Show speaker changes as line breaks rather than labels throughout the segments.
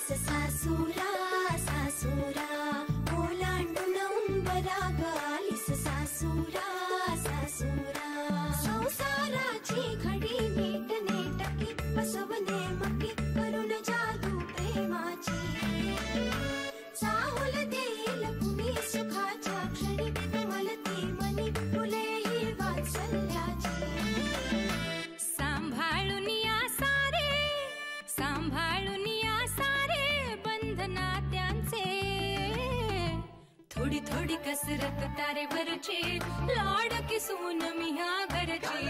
आलीस सासूरा सासूरा ओलांडून उंबराग आलीस सासूरा सासूरा संसाराची घडी नीट नेटकी बसवणे मकी करून जादू प्रेमाची चाहुल देईल कुणी सुखाच्या क्षणी कमलते मनी फुलेही वात्सल्याची सांभाळून या सारे बंधना त्यांचे थोडी थोडी कसरत तारेवरची लाडकी सून मी ह्या घरची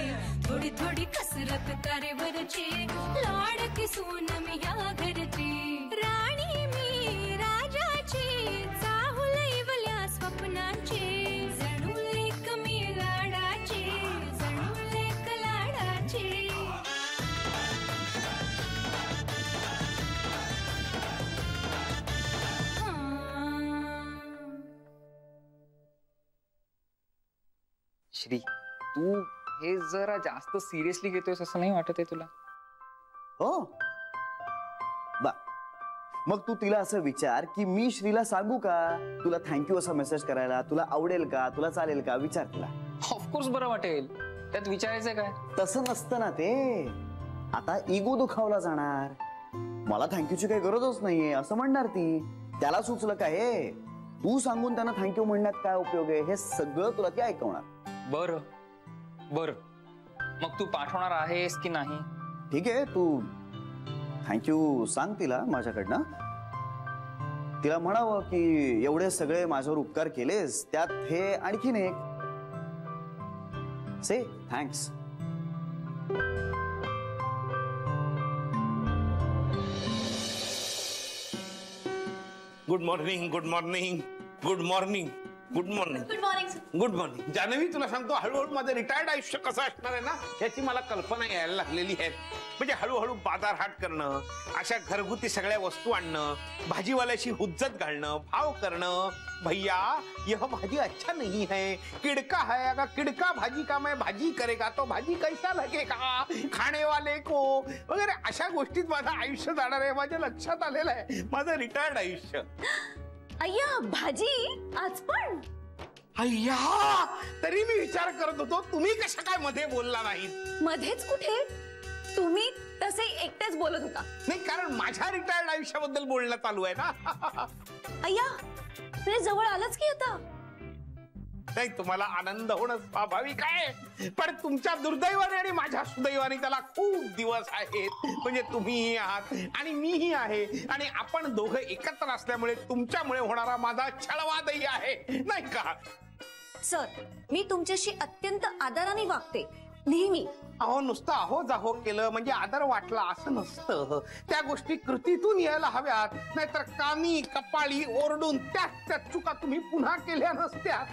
थोडी थोडी कसरत तारेवरची लाडकी सून मी ह्या घरची राणी मी राजाची चाहुल इवल्या स्वप्नाची जणू एक मी लाडाची जणू एक लाडाची
श्री तू हे जरा जास्त सिरियसली घेतोयस असं नाही वाटत आहे तुला?
हो बा मग तू तिला असं विचार की मी श्रीला सांगू का तुला थँक्यू असा मेसेज करायला, तुला आवडेल का, तुला चालेल का, विचार तिला.
ऑफकोर्स बरं वाटेल, त्यात विचारायचंय काय?
तसं नसतं ना ते. आता इगो दुखावला जाणार. मला थँक्यूची काही गरजच नाहीये असं म्हणणार ती. त्याला सुचलं का हे तू सांगून त्यांना थँक्यू म्हणण्यात काय उपयोग आहे हे सगळं तुला ती ऐकवणार.
बर बर मग तू पाठवणार आहेस की नाही?
ठीक आहे तू थँक्यू सांग तिला माझ्याकडनं. तिला म्हणावं की एवढे सगळे माझ्यावर उपकार केलेस त्यात हे आणखीन एक say thanks.
Good morning good morning good morning good morning
good morning
good morning. Janvi तुला सांगतो हळूहळू माझं रिटायर्ड आयुष्य कसं असणार आहे ना याची मला कल्पना यायला लागलेली आहे. म्हणजे हळूहळू बाजार हाट करणं, अशा घरगुती सगळ्या वस्तू आणणं, भाजीवाल्याशी हुज्जत घालणं, भाव करणं. भैया यह भाजी अच्छा नहीं है, किडका है, अगर किडका भाजी का मैं भाजी करेगा तो भाजी कैसा लगेगा खाने वाले को वगैरे अशा गोष्टीत माझं आयुष्य जाणार आहे. माझ्या लक्षात आलेलं आहे माझं रिटायर्ड आयुष्य.
अय्या भाजी आज पण?
अय्या तरी मी विचार करत होतो तुम्ही कशा काय मध्ये बोलला नाही?
मध्येच कुठे, तुम्ही तसे एकटेच बोलत होता.
नाही कारण माझ्या रिटायर्ड आयुष्याबद्दल बोलणं चालू आहे ना.
अय्या तुझ्या जवळ आलंच की आता.
नाही तुम्हाला आनंद होणं स्वाभाविक आहे पण तुमच्या दुर्दैवाने आणि माझ्या सुदैवाने त्याला खूप दिवस आहेत. म्हणजे तुम्हीही आहात आणि मीही आहे आणि आपण दोघं एकत्र असल्यामुळे तुमच्यामुळे होणारा माझा छळवादही आहे नाही का?
सर मी तुमच्याशी अत्यंत आदराने वागते नेहमी.
अहो नुसतं अहो जाहो केलं म्हणजे आदर वाटला असं नसतं. त्या गोष्टी कृतीतून यायला हव्यात. नाहीतर कानी कपाळी ओरडून त्या चुका तुम्ही पुन्हा केल्या नसत्या.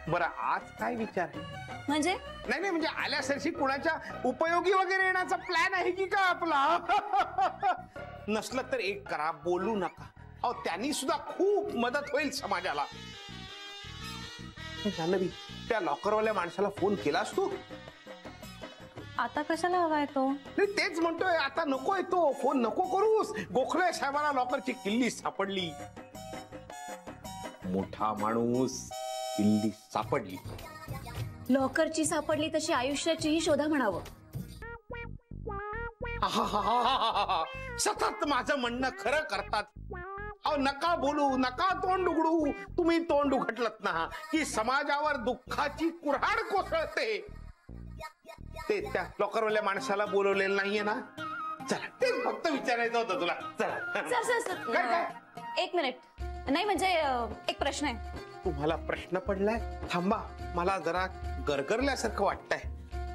बरं आज काय विचार आहे?
म्हणजे
नाही नाही म्हणजे आल्यासारखी कुणाच्या उपयोगी वगैरे येण्याचा प्लॅन आहे की का आपला? नसलं तर एक करा, बोलू नका. अहो त्यांनी सुद्धा खूप मदत होईल समाजाला. जानवी त्या लॉकरवाल्या माणसाला फोन केलास तू?
आता कशाला हवाय तो?
नाही तेच म्हणतोय आता नकोय तो फोन नको करूस. गोखले साहेबांना लॉकरची किल्ली सापडली. मोठा माणूस किल्ली सापडली.
लॉकरची सापडली तशी आयुष्याचीही शोधा म्हणावं.
सतत माझं म्हणणं खरं करतात. अहो नका बोलू नका तोंड उघडू. तुम्ही तोंड उघडलत ना की समाजावर दुःखाची कुऱ्हाड कोसळते. ते त्या लॉकरवाल्या माणसाला बोलवलेलं नाहीये ना? चला तेच फक्त विचारायचं होतं तुला. चला
सर
काय काय
एक मिनिट. नाही म्हणजे एक प्रश्न आहे.
तुम्हाला प्रश्न पडलाय? थांबा मला जरा गरगरल्यासारखं वाटतंय.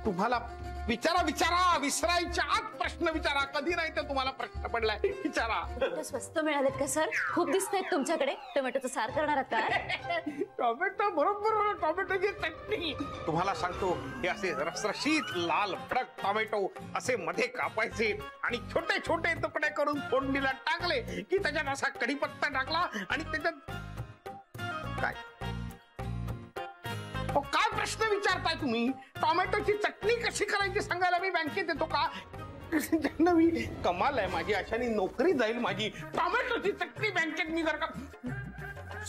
तुम्हाला विचारा विचारा. विसरायच्या आत प्रश्न विचारा. कधी नाही तर तुम्हाला प्रश्न पडलाय विचारा.
स्वस्त मिळालेत का सर? खूप दिसतायत तुमच्याकडे. टोमॅटोचं सार करणार आहात का?
टोमॅटो बरोबर टोमॅटोची चटणी. तुम्हाला सांगतो हे असे रसरशीत लाल भडक टोमॅटो असे मध्ये कापायचे आणि छोटे छोटे तुकडे करून फोडणीला टाकले की त्याच्यात असा कढीपत्ता टाकला आणि त्याच्यात काय काय प्रश्न विचारताय तुम्ही? टोमॅटोची चटणी कशी करायची सांगायला मी बँकेत येतो का? जान्हवी कमाल आहे माझी, अशाने नोकरी जाईल माझी. टोमॅटोची चटणी बँकेत मी जर का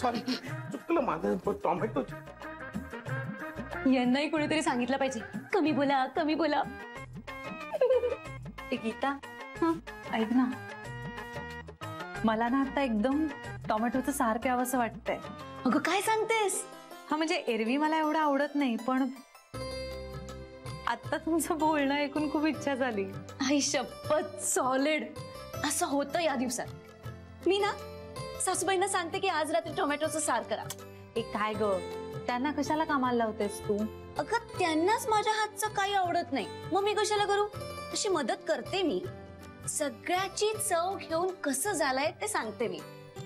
सॉरी चुकलं माझं, पण टोमॅटोची.
यांनाही कोणीतरी सांगितलं पाहिजे कमी बोला कमी बोला.
ए गीता, ऐक ना, मला ना आता एकदम टोमॅटोचं सार प्यावंसं वाटतंय.
अगं काय सांगतेस?
हा म्हणजे एरवी मला एवढं आवडत नाही, पण आता तुमचं बोलणं ऐकून खूप इच्छा झाली.
आई शपथ सॉलिड असं होतं या दिवसात. मी ना सासूबाईंना सांगते की आज रात्री टोमॅटोचं सार करा.
ए काय ग, त्यांना कशाला कामाला लावतेस तू?
अगं त्यांनाच माझ्या हातचं काही आवडत नाही, मग मी कशाला करू? अशी मदत करते मी. सगळ्याची चव घेऊन कसं झालंय ते सांगते मी.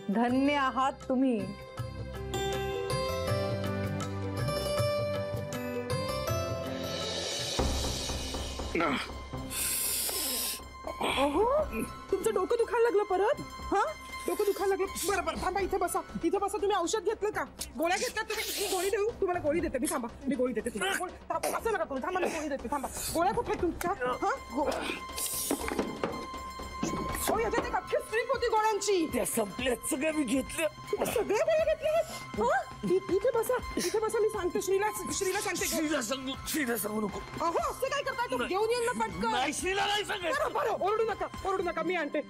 धन्य आहात तुम्ही.
तुमचं डोकं दुखायला लागलं परत? हा डोकं दुखायला लागलं. बरं बरं थांबा, इथे बसा, इथे बसा. तुम्ही औषध घेतलं का? गोळ्या घेतल्या तुम्ही? मी गोळी देऊ तुम्हाला? गोळी देते मी, थांबा, मी गोळी देते तुम्हाला. असं नका करू, थांबा, मी गोळी देते, थांबा. गोळ्या कुठे आहेत तुमच्या? हा हो, याच्यात एक अख्खी स्ट्रीप होती गोळ्यांची.
त्या संपल्यात सगळं मी घेतलं.
सगळे गोळ्या घेतले आहेत? इथे बसा, इथे बसा. मी सांगते श्रीला सांगते.
श्रीला सांगू नको.
अहो असं काय करताय? तुम्ही घेऊन येईल ना पटकन.
नाही, श्रीला नाही सांगायचं.
बरं ओरडू नका. मी आणते.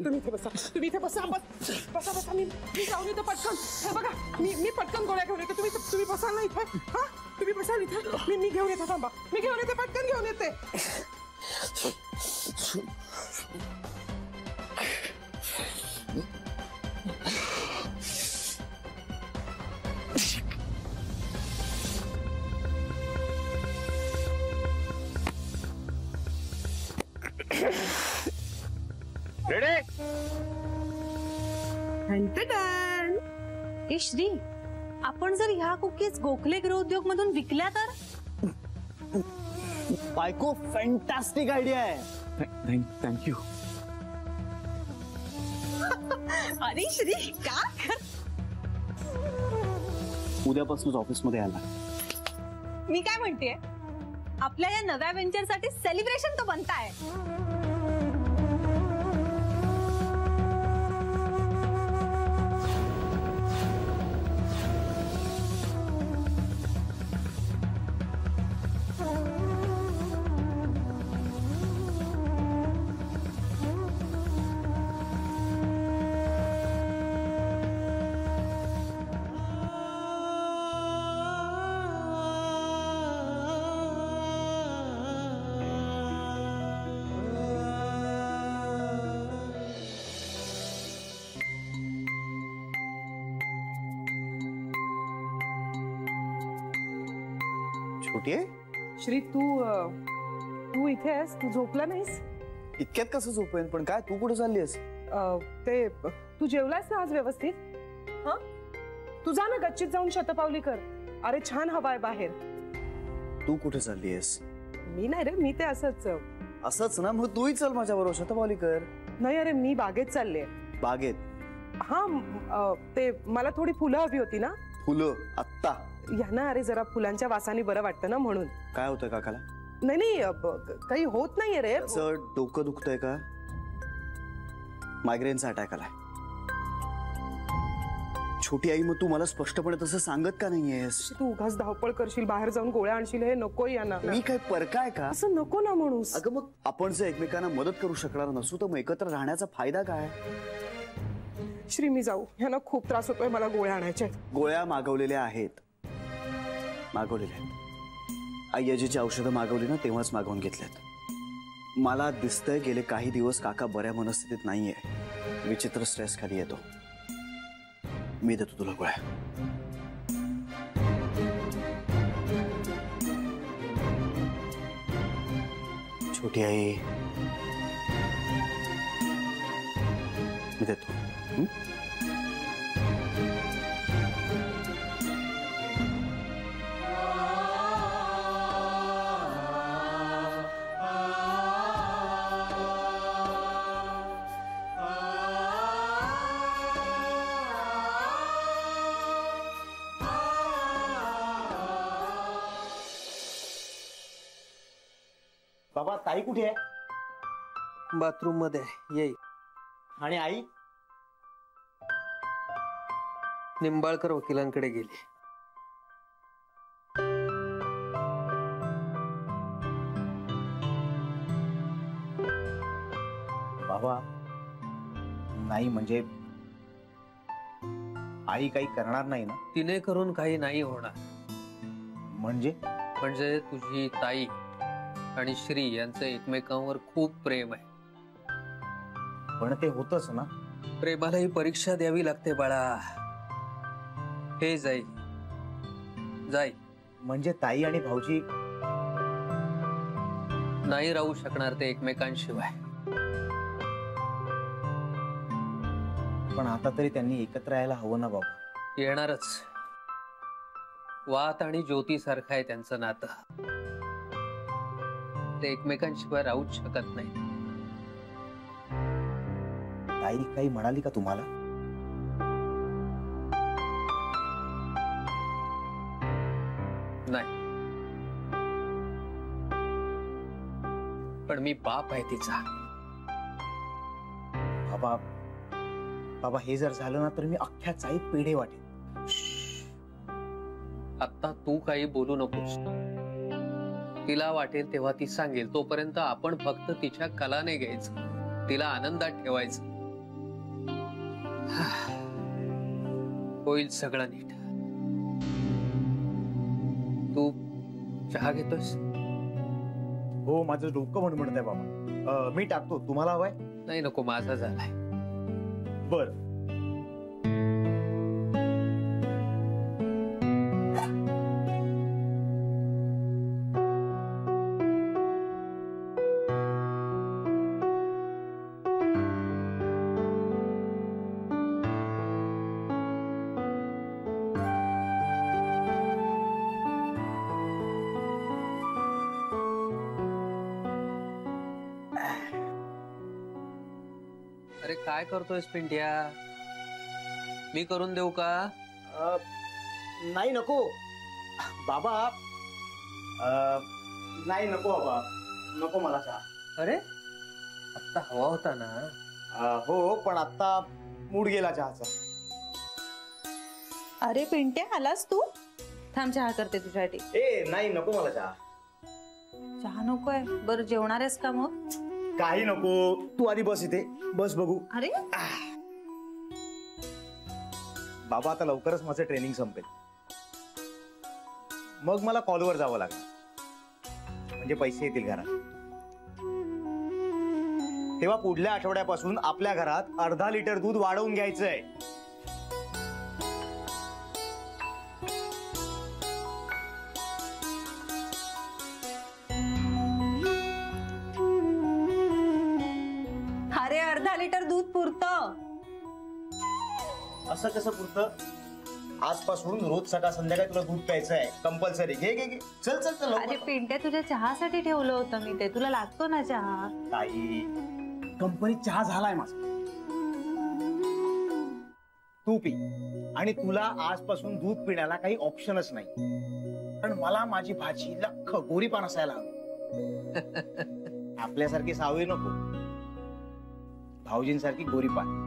तुम्ही इथे बसा, बसा. मी जाऊन येते पटकन. हे बघा, मी पटकन गोळ्या घेऊन येते. तुम्ही बसाल ना इथे? हा तुम्ही बसाल इथे? मी घेऊन येते, थांबा. मी घेऊन येते, पटकन घेऊन येते.
ए श्री, आपण जर ह्या कुकीज गोखले गृहोद्योग मधून विकल्या तर?
बायको फॅन्टास्टिक आयडिया आहे.
थँक्यू.
अरे श्री का?
उद्यापासूनच ऑफिसमध्ये आला.
मी काय म्हणतेय, आपल्या या नव्या वेंचर साठी सेलिब्रेशन तो बनताय.
छोटी आहे
श्री, तू इथे आहेस? तू झोपला नाहीस?
इतक्यात कसं झोपेन? पण काय, तू कुठे चाललीस?
ते तू जेवलास ना आज व्यवस्थित? हा तू जा ना गच्चीत जाऊन शतपावली कर. अरे छान हवा आहे बाहेर.
तू कुठे चाललीस?
मी नाही रे, मी ते
असंच ना, मग तूही चल माझ्या बरोबर, शतपावली कर.
नाही अरे, मी बागेत चालले.
बागेत?
हा ते मला थोडी फुलं हवी होती ना.
फुलं आत्ता?
या ना, अरे जरा फुलांच्या वासाने बरं वाटतं ना, म्हणून.
काय होतंय काकाला?
नाही काही होत नाहीये रे.
डोकं दुखतंय का? मायग्रेनचा अटॅक आलाय. छोटी आई, मग तू मला स्पष्टपणे तसं सांगत का नाहीयेस?
तू उगाच धावपळ करशील, बाहेर जाऊन गोळ्या आणशील, हे नको. या ना,
मी काय परकाय का?
असं नको ना म्हणूस.
अगं मग आपण जर एकमेकांना मदत करू शकणार नसू तर मग एकत्र राहण्याचा फायदा काय?
श्री, मी जाऊ? ह्यांना खूप त्रास होतोय, मला गोळ्या आणायच्या आहेत.
गोळ्या मागवलेल्या आहेत. आई आजीची औषधं मागवली ना, तेव्हाच मागवून घेतल्यात. मला दिसतंय गेले काही दिवस काका बऱ्या मनस्थितीत नाहीये. विचित्र स्ट्रेस खाली येतो. मी देतो तुला गोळ्या. छोटी आई, मी देतो. बाबा, ताई कुठे आहे?
बाथरूम मध्ये येई.
आणि आई
निंबाळकर वकिलांकडे गेली.
बाबा नाही म्हणजे आई काही करणार नाही ना?
तिने करून काही नाही होणार.
म्हणजे
म्हणजे तुझी ताई आणि श्री यांचं एकमेकांवर खूप प्रेम आहे.
पण ते होतच ना.
प्रेमाला ही परीक्षा द्यावी लागते बाळा. हे जाई जाई
म्हणजे ताई आणि भाऊजी
नाही राहू शकणार ते एकमेकांशिवाय.
पण आता तरी त्यांनी एकत्र यायला हवं ना बाबा.
येणारच. वात आणि ज्योती सारखं आहे त्यांचं नातं. ते एकमेकांशिवाय राहूच शकत नाही.
ताई काही म्हणाली का तुम्हाला?
नाही. पण मी बाप आहे तिचा.
बाबा बाबा हे जर झालं ना तर मी अख्ख्या चाईत पेढे वाटेन.
आता तू काही बोलू नकोस. तिला वाटेल तेव्हा ती सांगेल. तोपर्यंत आपण फक्त तिच्या कलाने घ्यायचं, तिला आनंदात ठेवायचं. होईल सगळं नीट. तू चहा घेतोस?
हो माझं डोकं म्हणत आहे बाबा. मी टाकतो. तुम्हाला हवाय?
नाही नको, माझा झालाय.
बर.
अरे काय करतोयस पिंट्या? मी करून देऊ का?
नाही नको बाबा. नाही नको बाबा, नको मला चहा.
अरे आता हवा होता ना.
हो पण आता मूड गेला चहाचा.
अरे पिंट्या आलास तू? थांब चहा करते तुझ्यासाठी.
ए नाही नको मला चहा.
चहा नकोय? बरं जेवणार आहेस का मग?
काही नको. तू आधी बस इथे. बस बघू.
अरे
बाबा आता लवकरच माझं ट्रेनिंग संपेल. मग मला कॉलवर जावं लागणार, म्हणजे पैसे येतील घरात. तेव्हा पुढल्या आठवड्यापासून आपल्या घरात अर्धा लिटर दूध वाढवून घ्यायचंय.
अरे अर्धा लिटर दूध पुरतं.
असं कसं पुरतं? आजपासून रोज सकाळ संध्याकाळ तुला दूध प्यायचं आहे कंपल्सरी. घे घे घे. चल चल चल.
अरे पिंट्या तुझ्या चहासाठी ठेवलं होतं मी ते. तुला लागतो ना चहा?
ताई कंपनीत चहा झालाय माझा. तू पी. आणि तुला आजपासून दूध पिण्याला काही ऑप्शनच नाही. पण मला माझी भाजी लख्ख गोरीपान असायला हवी. आपल्यासारखी सावळी नको, भाऊजींसारखी गोरीपान.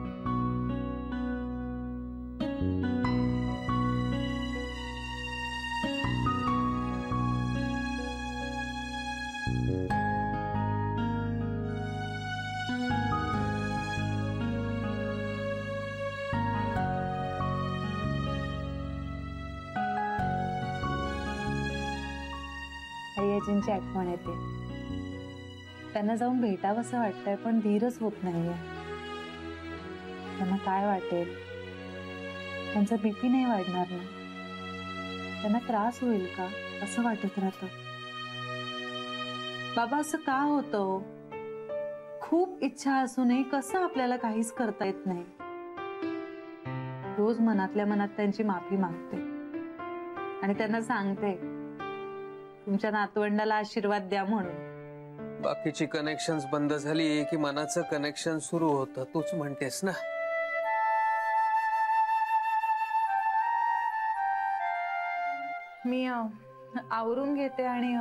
आईजींची आठवण येते. त्यांना जाऊन भेटावंसं वाटतंय पण धीरच होत नाहीये. त्यांना काय वाटेल? त्यांचा बीपी नाही वाढणार ना? त्यांना त्रास होईल का असं वाटत राहतं. बाबा असं का होतं? खूप इच्छा असूनही कसं आपल्याला काहीच करता येत नाही. रोज मनातल्या मनात त्यांची माफी मागते आणि त्यांना सांगते तुमच्या नातवंडाला आशीर्वाद द्या म्हणून.
बाकीची कनेक्शन्स बंद झाली की मनाचं कनेक्शन सुरू होतं. तूच म्हणतेस ना.
मी आवरून घेते आणि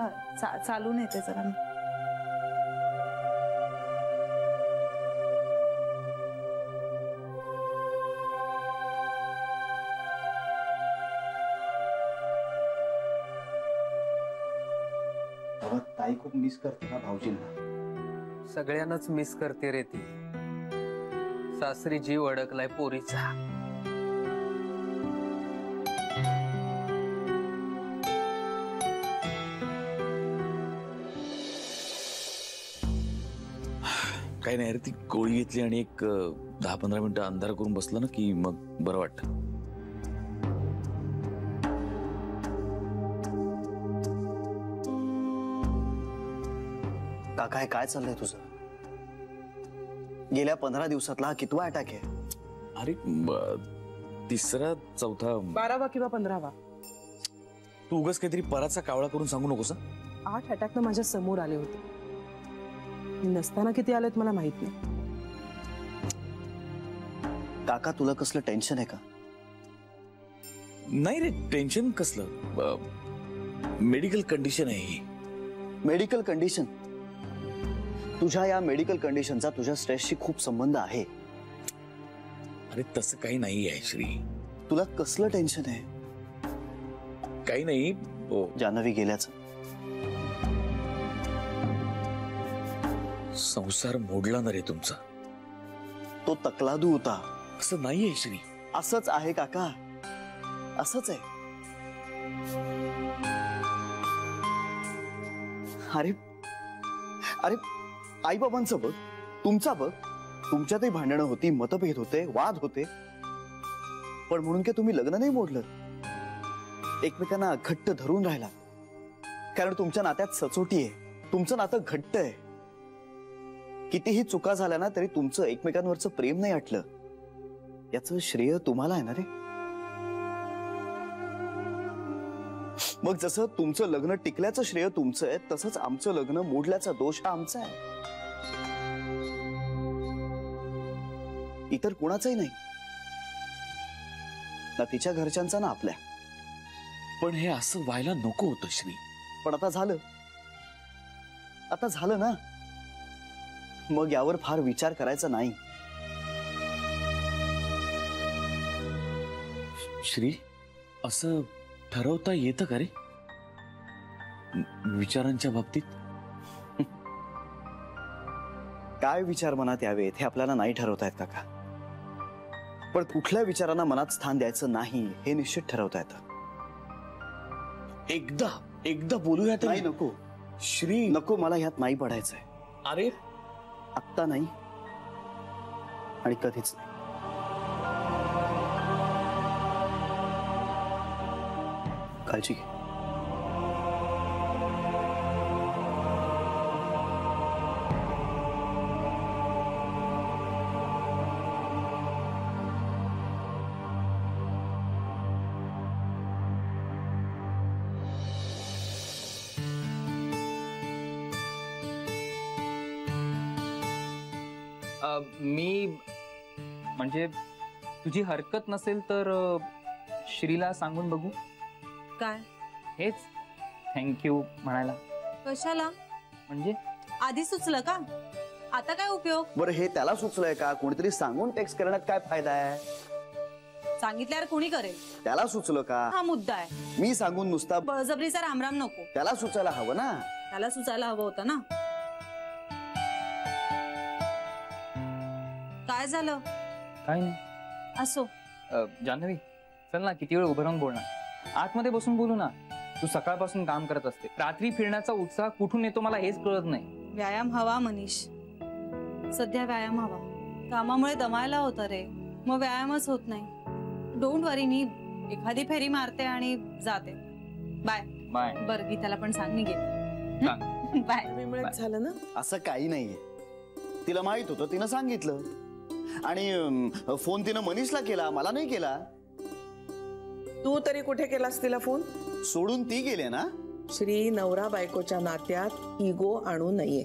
चालून येते जरा.
ताई खूप मिस करते का भाऊजींना?
सगळ्यांनाच मिस करते रे ती. सासरी जीव अडकलाय पोरीचा.
काही नाही रे, ती गोळी घेतली आणि एक 10-15 मिनिटं अंधार करून बसला ना की मग बरं वाटतं.
काका हे काय चाललंय तुझं? गेल्या 15 दिवसातला हा कितवा अटॅक आहे?
अरे तिसरा चौथा.
12वा किंवा 15वा.
तू उगाच काहीतरी पराचा कावळा करून सांगू नकोस.
8 अटॅक माझ्या समोर आले होते. मी नसताना किती आलेत मला माहित नाही.
काका तुला कसलं टेन्शन आहे का?
नाही रे, टेन्शन कसलं? मेडिकल कंडिशन आहे ही.
Medical condition? तुझ्या या मेडिकल कंडिशनचा तुझ्या स्ट्रेसशी खूप संबंध आहे.
अरे तसं काही नाही आहे श्री.
तुला कसलं टेन्शन आहे?
काही नाही.
जान्हवी गेल्याचं.
संसार मोडला ना रे तुमचा.
तो तकलादू होता.
असं नाहीये श्री.
असंच आहे काका, असंच आहे. अरे अरे आई बाबांचं बघ, तुमचा बघ. तुमच्यातही भांडणं होती, मतभेद होते, वाद होते, पण म्हणून काय तुम्ही लग्न नाही मोडलं? एकमेकांना घट्ट धरून राहिला कारण तुमच्या नात्यात सचोटी आहे. तुमचं नातं घट्ट आहे. कितीही चुका झाल्या ना तरी तुमचं एकमेकांवरचं प्रेम नाही हटलं. याचं श्रेय तुम्हाला आहे ना रे. मग जसं तुमचं लग्न टिकल्याचं श्रेय तुमचं आहे, तसंच आमचं लग्न मोडल्याचा दोष हा आमचा आहे, इतर कोणाचाही नाही. ना तिच्या घरच्यांचा ना आपल्या.
पण हे असं व्हायला नको होतं श्री.
पण आता झालं. आता झालं ना, मग यावर फार विचार करायचा नाही.
श्री, असं ठरवता येतं का रे विचारांच्या बाबतीत?
काय विचार मनात यावेत हे आपल्याला नाही ठरवता येत काका. पण कुठल्या विचारांना मनात स्थान द्यायचं नाही हे निश्चित ठरवता येतं.
एकदा बोलूया तर.
नाही, नको
श्री,
नको. मला ह्यात नाही पडायचंय.
अरे
आत्ता नाही आणि कधीच नाही. काळजी घे.
मी म्हणजे तुझी हरकत नसेल तर श्रीला सांगून बघू.
काय?
हेच थँक्यू म्हणायला.
कशाला?
म्हणजे
आधी सुचलं का? आता काय उपयोग?
बरं, हे त्याला सुचलंय का? कोणीतरी सांगून टेक्स्ट करण्यात काय फायदा आहे?
सांगितल्यावर कोणी करेल?
त्याला सुचलं का?
हा मुद्दा आहे.
मी सांगून नुसता
बळजबरीचा रामराम नको.
त्याला सुचायला हवं ना.
त्याला सुचायला हवं होतं ना. काय झालं?
काय नाही.
असो.
जान्हवी, चल ना, किती वेळ उभं राहून बोलणार. आतमध्ये बसून बोलू ना. तू सकाळपासून काम करत असते. रात्री फिरण्याचा उत्साह कुठून येतो मला हेच कळत नाही.
व्यायाम हवा मनीष. सध्या व्यायाम हवा. कामामुळे दमायला होतं रे, मग व्यायामच होत नाही. डोंट वरी, मी एखादी फेरी मारते आणि जाते. Bye
bye.
बरं, गीताला पण सांग मी गेले. बाय.
झालं ना.
असं काही नाहीये. तिला माहित होतं, तिनं सांगितलं. आणि फोन तिनं मनीषला केला, मला नाही केला.
तू तरी कुठे केलास तिला फोन?
सोडून ती गेले ना.
श्री, नवरा बायकोच्या नात्यात इगो आणू नये.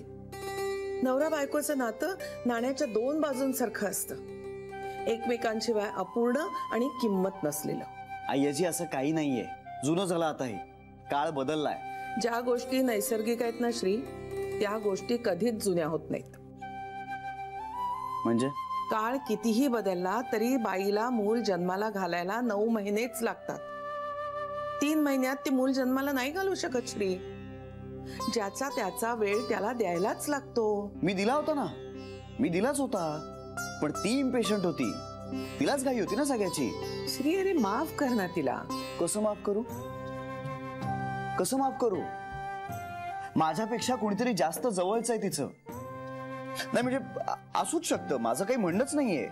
नवरा बायकोचं नातं नाण्याच्या 2 बाजूंसारखं असतं. एकमेकांशिवाय अपूर्ण आणि किंमत नसलेलं.
आय्याजी, असं काही नाहीये. जुनं झालं आता. हे काळ बदललाय.
ज्या गोष्टी नैसर्गिक आहेत ना श्री, त्या गोष्टी कधीच जुन्या होत नाहीत.
म्हणजे
काळ कितीही बदलला तरी बाईला मूल जन्माला घालायला 9 महिनेच लागतात. 3 महिन्यात ती मूल जन्माला नाही घालू शकत श्री. ज्याचा त्याचा वेळ त्याला द्यायलाच लागतो.
मी दिला होता ना, मी दिलाच होता, पण ती इम्पेशंट होती, तिलाच घाई होती ना सगळ्याची.
श्री, अरे माफ कर ना तिला.
कसं माफ करू? कसं माफ करू? माझ्यापेक्षा कोणीतरी जास्त जवळच आहे तिचं. नाही म्हणजे असूच शकतं, माझं काही म्हणणंच नाहीये,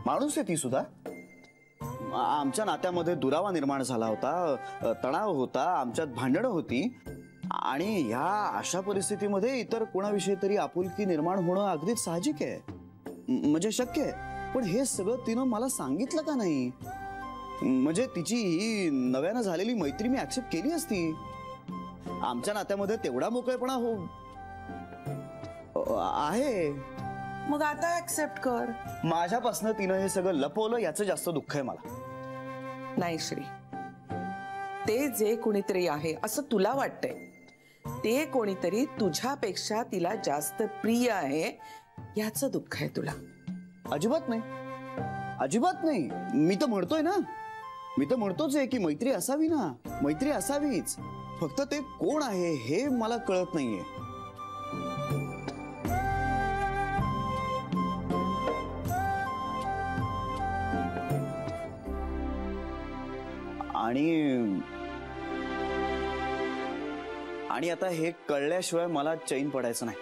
माणूस आहे ती सुद्धा. आमच्या नात्यामध्ये दुरावा निर्माण झाला होता, तणाव होता, आमच्यात भांडणं होती, आणि ह्या अशा परिस्थितीमध्ये इतर कोणाविषयी तरी आपुलकी निर्माण होणं अगदीच साहजिक आहे, म्हणजे शक्य आहे. पण हे सगळं तिनं मला सांगितलं का नाही? म्हणजे तिची ही नव्यानं झालेली मैत्री मी ऍक्सेप्ट केली असती. आमच्या नात्यामध्ये तेवढा मोकळेपणा आहे.
मग आता ऍक्सेप्ट कर.
माझ्यापासनं तिनं हे सगळं लपवलं याचं जास्त दुःख आहे मला.
नाही श्री, ते जे कोणीतरी आहे असं तुला वाटतंय, ते कोणीतरी तुझ्यापेक्षा तिला जास्त प्रिय आहे याचं दुःख आहे तुला.
अजिबात नाही, अजिबात नाही. मी तर म्हणतोय ना, मी तर म्हणतोच आहे की मैत्री असावी ना, मैत्री असावीच. फक्त ते कोण आहे हे मला कळत नाहीये. आणि आता हे कळल्याशिवाय मला चैन पडायचं नाही.